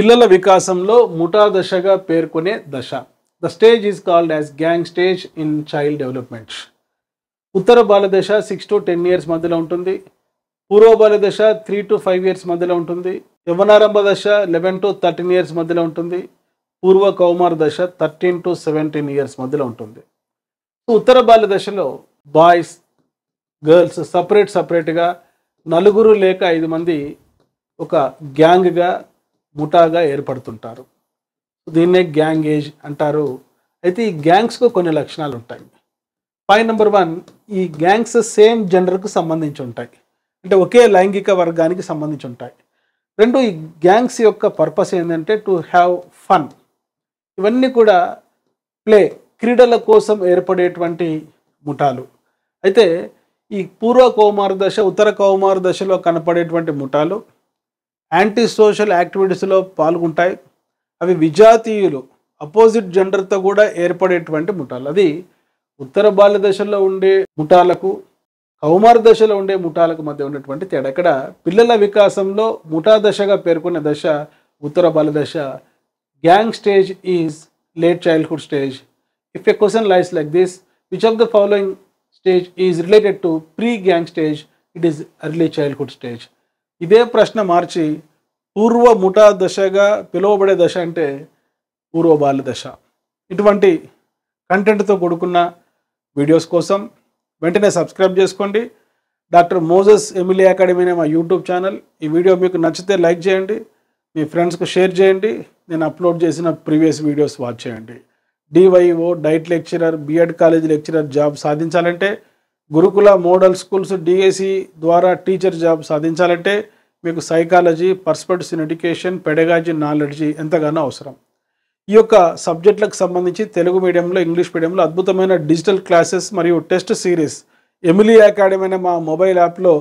పిల్లల వికాసంలో ముఠా దశగా పేర్కొనే దశ. The stage is called as gang stage in child development. ఉత్తర బాల దశ 6 to 10 years మధ్యలో ఉంటుంది. పూర్వ బాల దశ 3 to 5 years మధ్యలో ఉంటుంది. యవ్వనారంభ దశ 11 to 13 years మధ్యలో ఉంటుంది. పూర్వ కౌమార దశ 13 to 17 years మధ్యలో ఉంటుంది. ఉత్తర బాల దశలో బాయ్స్ గర్ల్స్ సపరేట్గా 4 లేక 5 మంది ఒక గ్యాంగ్గా ముఠాగా ఏర్పడుతుంటారు. దీన్నే గ్యాంగ్ ఏజ్ అంటారు. అయితే ఈ గ్యాంగ్స్కు కొన్ని లక్షణాలు ఉంటాయి. పాయింట్ నెంబర్ 1, ఈ గ్యాంగ్స్ సేమ్ జెండర్కు సంబంధించి ఉంటాయి, అంటే ఒకే లైంగిక వర్గానికి సంబంధించి ఉంటాయి. 2, ఈ గ్యాంగ్స్ యొక్క పర్పస్ ఏంటంటే టు హ్యావ్ ఫన్. ఇవన్నీ కూడా క్రీడల కోసం ఏర్పడేటువంటి ముఠాలు. అయితే ఈ పూర్వ కౌమార దశ ఉత్తర కౌమార దశలో కనపడేటువంటి ముఠాలు యాంటీ సోషల్ యాక్టివిటీస్లో పాల్గొంటాయి. అవి విజాతీయులు అపోజిట్ జెండర్తో కూడా ఏర్పడేటువంటి ముఠాలు. అది ఉత్తర బాల్య దశలో ఉండే ముఠాలకు కౌమార దశలో ఉండే ముఠాలకు మధ్య ఉన్నటువంటి తేడా. ఇక్కడ పిల్లల వికాసంలో ముఠా దశగా పేర్కొనే దశ ఉత్తర బాల్య దశ. Gang stage is late childhood stage. If a question lies like this, which of the following stage is related to pre gang stage, it is early childhood stage. ఇదే ప్రశ్న మార్చి పూర్వ ముఠా దశగా పిలువబడే దశ అంటే పూర్వ బాల్య దశ. ఇటువంటి కంటెంట్తో కూడుకున్న వీడియోస్ కోసం వెంటనే సబ్స్క్రైబ్ చేసుకోండి. డాక్టర్ మోజెస్ ఎమిలీ అకాడమీ అనే మా యూట్యూబ్ ఛానల్. ఈ వీడియో మీకు నచ్చితే లైక్ చేయండి, మీ ఫ్రెండ్స్కు షేర్ చేయండి. నేను అప్లోడ్ చేసిన ప్రీవియస్ వీడియోస్ వాచ్ చేయండి. DyEO DIET lecturer, BEd college lecturer job సాధించాలంటే, గురుకుల మోడల్ స్కూల్స్ డిఎస్సి ద్వారా టీచర్ జాబ్ సాధించాలంటే మీకు psychology, perspectives in education, pedagogy knowledge ఎంతగానో అవసరం. ఈ యొక్క సబ్జెక్టులకు సంబంధించి తెలుగు మీడియంలో, ఇంగ్లీష్ మీడియంలో అద్భుతమైన డిజిటల్ క్లాసెస్ మరియు టెస్ట్ సిరీస్ ఎమిలీ అకాడమీ అనే మా మొబైల్ యాప్లో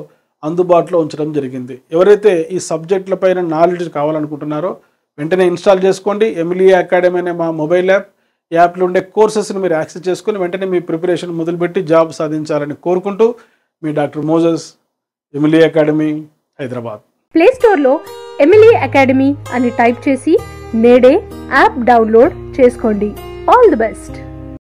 అందుబాటులో ఉంచడం జరిగింది. ఎవరైతే ఈ సబ్జెక్టులపైన నాలెడ్జ్ కావాలనుకుంటున్నారో వెంటనే ఇన్స్టాల్ చేసుకోండి. ఎమిలీ అకాడమీ అనే మా మొబైల్ యాప్లో ఉండే కోర్సెస్ని మీరు యాక్సెస్ చేసుకుని వెంటనే మీ ప్రిపరేషన్ మొదలుపెట్టి జాబ్ సాధించాలని కోరుకుంటూ మీ doctor Moses, Emily academy, Hyderabad. Play స్టోర్లో ఎమిలీ అకాడమీ అని టైప్ చేసి నేడే యాప్ డౌన్లోడ్ చేసుకోండి. All the best.